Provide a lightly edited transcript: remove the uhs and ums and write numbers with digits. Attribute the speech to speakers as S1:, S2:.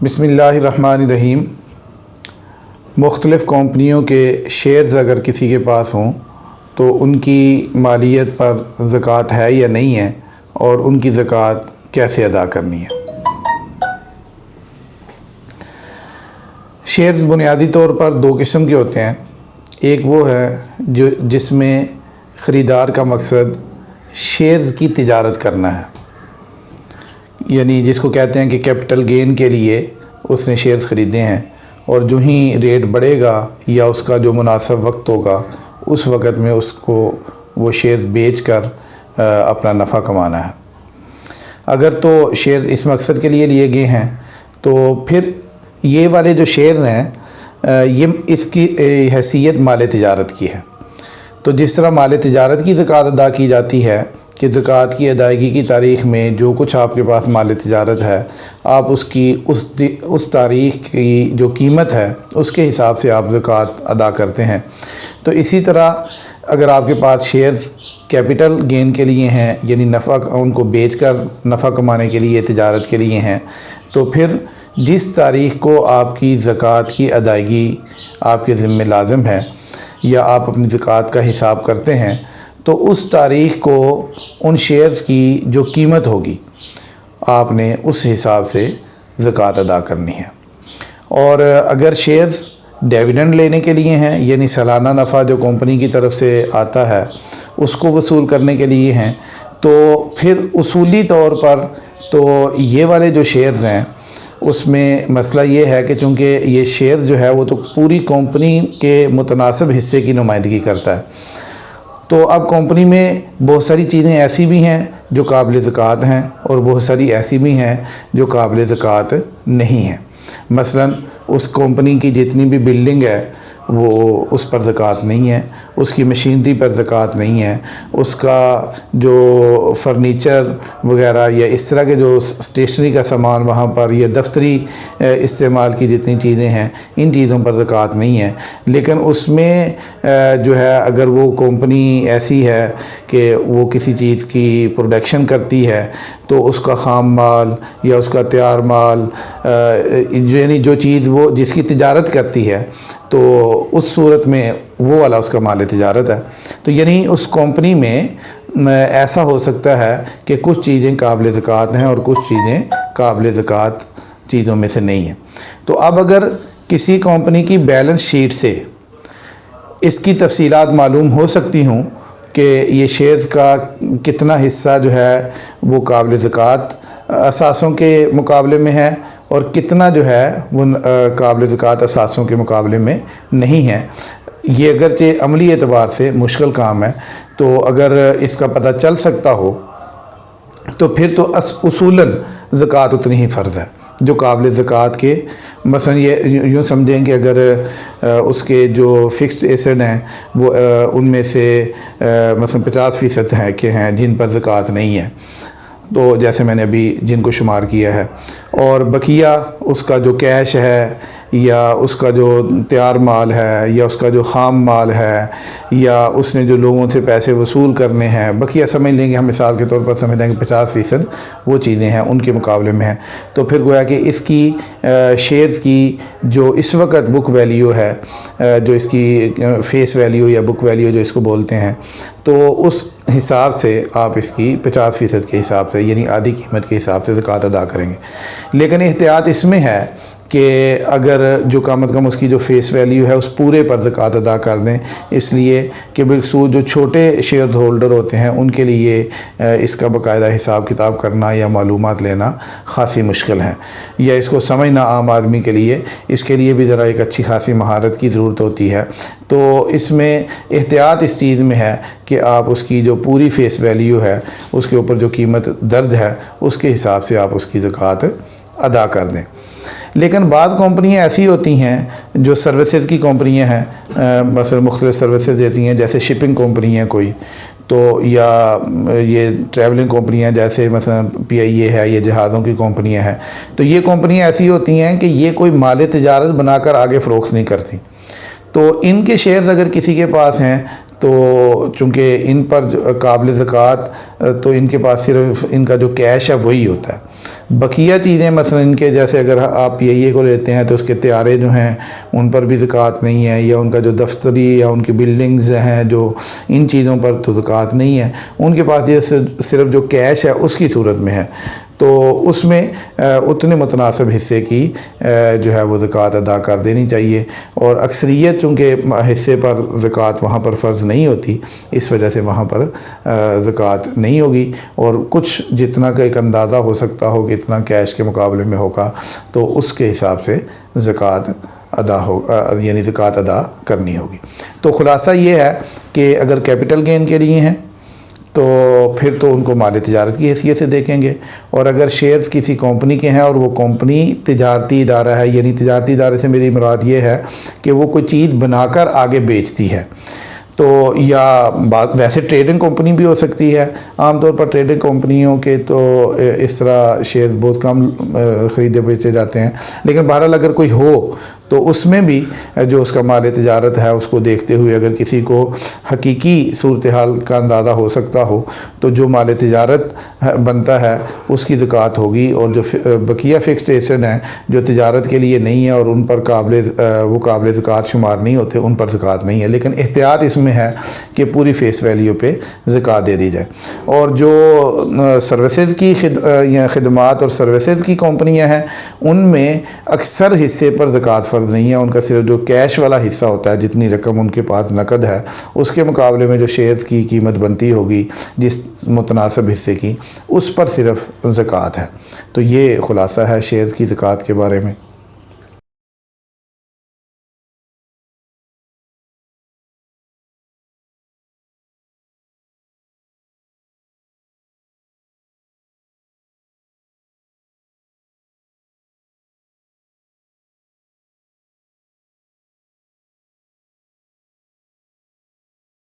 S1: بسم اللہ الرحمن الرحیم۔ مختلف کمپنیوں کے شیئرز اگر کسی کے پاس ہوں تو ان کی مالیت پر زکوٰۃ ہے یا نہیں ہے، اور ان کی زکوٰۃ کیسے ادا کرنی ہے۔ شیئرز بنیادی طور پر دو قسم کے ہوتے ہیں۔ ایک وہ ہے جس میں خریدار کا مقصد شیئرز کی تجارت کرنا ہے، یعنی جس کو کہتے ہیں کہ کیپٹل گین کے لیے اس نے شیئرز خریدے ہیں، اور جو ہی ریٹ بڑھے گا یا اس کا جو مناسب وقت ہوگا اس وقت میں اس کو وہ شیئرز بیچ کر اپنا نفع کمانا ہے۔ اگر تو شیئرز اس مقصد کے لیے لیے گئے ہیں تو پھر یہ والے جو شیئرز ہیں یہ اس کی حیثیت مال تجارت کی ہے۔ تو جس طرح مال تجارت کی زکوٰۃ ادا کی جاتی ہے کہ زکوٰۃ کی ادائیگی کی تاریخ میں جو کچھ آپ کے پاس مال تجارت ہے، آپ اس کی اس تاریخ کی جو قیمت ہے اس کے حساب سے آپ زکوٰۃ ادا کرتے ہیں۔ تو اسی طرح اگر آپ کے پاس شیئرز کیپٹل گین کے لیے ہیں، یعنی نفع ان کو بیچ کر نفع کمانے کے لیے، تجارت کے لیے ہیں، تو پھر جس تاریخ کو آپ کی زکوٰۃ کی ادائیگی آپ کے ذمہ لازم ہے یا آپ اپنی زکوٰۃ کا حساب کرتے ہیں، تو اس تاریخ کو ان شیئرز کی جو قیمت ہوگی آپ نے اس حساب سے زکوٰۃ ادا کرنی ہے۔ اور اگر شیئرز ڈیویڈنڈ لینے کے لیے ہیں، یعنی سالانہ نفع جو کمپنی کی طرف سے آتا ہے اس کو وصول کرنے کے لیے ہیں، تو پھر اصولی طور پر تو یہ والے جو شیئرز ہیں اس میں مسئلہ یہ ہے کہ چونکہ یہ شیئر جو ہے وہ تو پوری کمپنی کے متناسب حصے کی نمائندگی کرتا ہے، تو اب کمپنی میں بہت ساری چیزیں ایسی بھی ہیں جو قابل زکوٰۃ ہیں اور بہت ساری ایسی بھی ہیں جو قابل زکوٰۃ نہیں ہیں۔ مثلا اس کمپنی کی جتنی بھی بلڈنگ ہے وہ اس پر زکوٰۃ نہیں ہے، اس کی مشینری پر زکوٰۃ نہیں ہے، اس کا جو فرنیچر وغیرہ یا اس طرح کے جو اسٹیشنری کا سامان وہاں پر یا دفتری استعمال کی جتنی چیزیں ہیں ان چیزوں پر زکوٰۃ نہیں ہے۔ لیکن اس میں جو ہے اگر وہ کمپنی ایسی ہے کہ وہ کسی چیز کی پروڈکشن کرتی ہے تو اس کا خام مال یا اس کا تیار مال، یعنی جو چیز وہ جس کی تجارت کرتی ہے، تو اس صورت میں وہ والا اس کا مال تجارت ہے۔ تو یعنی اس کمپنی میں ایسا ہو سکتا ہے کہ کچھ چیزیں قابل زکوٰۃ ہیں اور کچھ چیزیں قابل زکوٰۃ چیزوں میں سے نہیں ہیں۔ تو اب اگر کسی کمپنی کی بیلنس شیٹ سے اس کی تفصیلات معلوم ہو سکتی ہوں کہ یہ شیئرز کا کتنا حصہ جو ہے وہ قابل زکوٰۃ اثاثوں کے مقابلے میں ہے اور کتنا جو ہے وہ قابل زکوٰۃ اثاثوں کے مقابلے میں نہیں ہے، یہ اگرچہ عملی اعتبار سے مشکل کام ہے، تو اگر اس کا پتہ چل سکتا ہو تو پھر تو اصولاً زکوٰۃ اتنی ہی فرض ہے جو قابل زکوٰۃ کے۔ مثلا یہ یوں سمجھیں کہ اگر اس کے جو فکسڈ ایسڈ ہیں وہ ان میں سے مثلا 50% ہیں کہ ہیں جن پر زکوٰۃ نہیں ہے، تو جیسے میں نے ابھی جن کو شمار کیا ہے، اور بقیہ اس کا جو کیش ہے یا اس کا جو تیار مال ہے یا اس کا جو خام مال ہے یا اس نے جو لوگوں سے پیسے وصول کرنے ہیں، بقیہ سمجھ لیں گے ہم مثال کے طور پر سمجھ لیں گے 50% وہ چیزیں ہیں ان کے مقابلے میں ہیں، تو پھر گویا کہ اس کی شیئرز کی جو اس وقت بک ویلیو ہے، جو اس کی فیس ویلیو یا بک ویلیو جو اس کو بولتے ہیں، تو اس حساب سے آپ اس کی 50% کے حساب سے یعنی آدھی قیمت کے حساب سے زکوٰۃ ادا کریں گے۔ لیکن احتیاط اس میں ہے کہ اگر جو کم از کم اس کی جو فیس ویلیو ہے اس پورے پر زکوٰۃ ادا کر دیں، اس لیے کہ بالخصوص جو چھوٹے شیئر ہولڈر ہوتے ہیں ان کے لیے اس کا باقاعدہ حساب کتاب کرنا یا معلومات لینا خاصی مشکل ہے، یا اس کو سمجھنا عام آدمی کے لیے اس کے لیے بھی ذرا ایک اچھی خاصی مہارت کی ضرورت ہوتی ہے۔ تو اس میں احتیاط اس چیز میں ہے کہ آپ اس کی جو پوری فیس ویلیو ہے اس کے اوپر جو قیمت درج ہے اس کے حساب سے آپ اس کی زکوٰۃ ادا کر دیں۔ لیکن بعض کمپنیاں ایسی ہوتی ہیں جو سروسز کی کمپنیاں ہیں، مثلا مختلف سروسز دیتی ہیں، جیسے شپنگ کمپنی ہے کوئی، تو یا یہ ٹریولنگ کمپنیاں جیسے مثلا PIA ہے، یہ جہازوں کی کمپنیاں ہیں، تو یہ کمپنیاں ایسی ہوتی ہیں کہ یہ کوئی مال تجارت بنا کر آگے فروخت نہیں کرتی۔ تو ان کے شیئرز اگر کسی کے پاس ہیں تو چونکہ ان پر قابل زکوٰۃ تو ان کے پاس صرف ان کا جو کیش ہے وہی ہوتا ہے، بقیہ چیزیں مثلا ان کے جیسے اگر آپ پی آئی اے کو لیتے ہیں تو اس کے طیارے جو ہیں ان پر بھی زکوٰۃ نہیں ہے، یا ان کا جو دفتری یا ان کی بلڈنگز ہیں جو ان چیزوں پر تو زکوٰۃ نہیں ہے، ان کے پاس یہ صرف جو کیش ہے اس کی صورت میں ہے، تو اس میں اتنے متناسب حصے کی جو ہے وہ زکوٰۃ ادا کر دینی چاہیے، اور اکثریت چونکہ حصے پر زکوٰۃ وہاں پر فرض نہیں ہوتی، اس وجہ سے وہاں پر زکوٰۃ نہیں ہوگی، اور کچھ جتنا کا ایک اندازہ ہو سکتا ہو کہ اتنا کیش کے مقابلے میں ہوگا تو اس کے حساب سے زکوٰۃ یعنی زکوٰۃ ادا کرنی ہوگی۔ تو خلاصہ یہ ہے کہ اگر کیپٹل گین کے لیے ہیں تو پھر تو ان کو مال تجارت کی حیثیت سے دیکھیں گے، اور اگر شیئرز کسی کمپنی کے ہیں اور وہ کمپنی تجارتی ادارہ ہے، یعنی تجارتی ادارے سے میری مراد یہ ہے کہ وہ کوئی چیز بنا کر آگے بیچتی ہے، تو یا ویسے ٹریڈنگ کمپنی بھی ہو سکتی ہے، عام طور پر ٹریڈنگ کمپنیوں کے تو اس طرح شیئرز بہت کم خریدے بیچے جاتے ہیں، لیکن بہرحال اگر کوئی ہو تو اس میں بھی جو اس کا مال تجارت ہے اس کو دیکھتے ہوئے اگر کسی کو حقیقی صورتحال کا اندازہ ہو سکتا ہو تو جو مال تجارت بنتا ہے اس کی زکوٰۃ ہوگی، اور جو بقیہ فکسڈ ایسٹ ہیں جو تجارت کے لیے نہیں ہے اور ان پر وہ قابل زکوٰۃ شمار نہیں ہوتے، ان پر زکوٰۃ نہیں ہے، لیکن احتیاط اس میں ہے کہ پوری فیس ویلیو پہ زکوٰۃ دے دی جائے۔ اور جو سروسز کی یا خدمات اور سروسز کی کمپنیاں ہیں ان میں اکثر حصے پر زکوٰۃ فرض نہیں ہے، ان کا صرف جو کیش والا حصہ ہوتا ہے، جتنی رقم ان کے پاس نقد ہے اس کے مقابلے میں جو شیئرز کی قیمت بنتی ہوگی جس متناسب حصے کی، اس پر صرف زکوٰۃ ہے۔ تو یہ خلاصہ ہے شیئرز کی زکوٰۃ کے بارے میں۔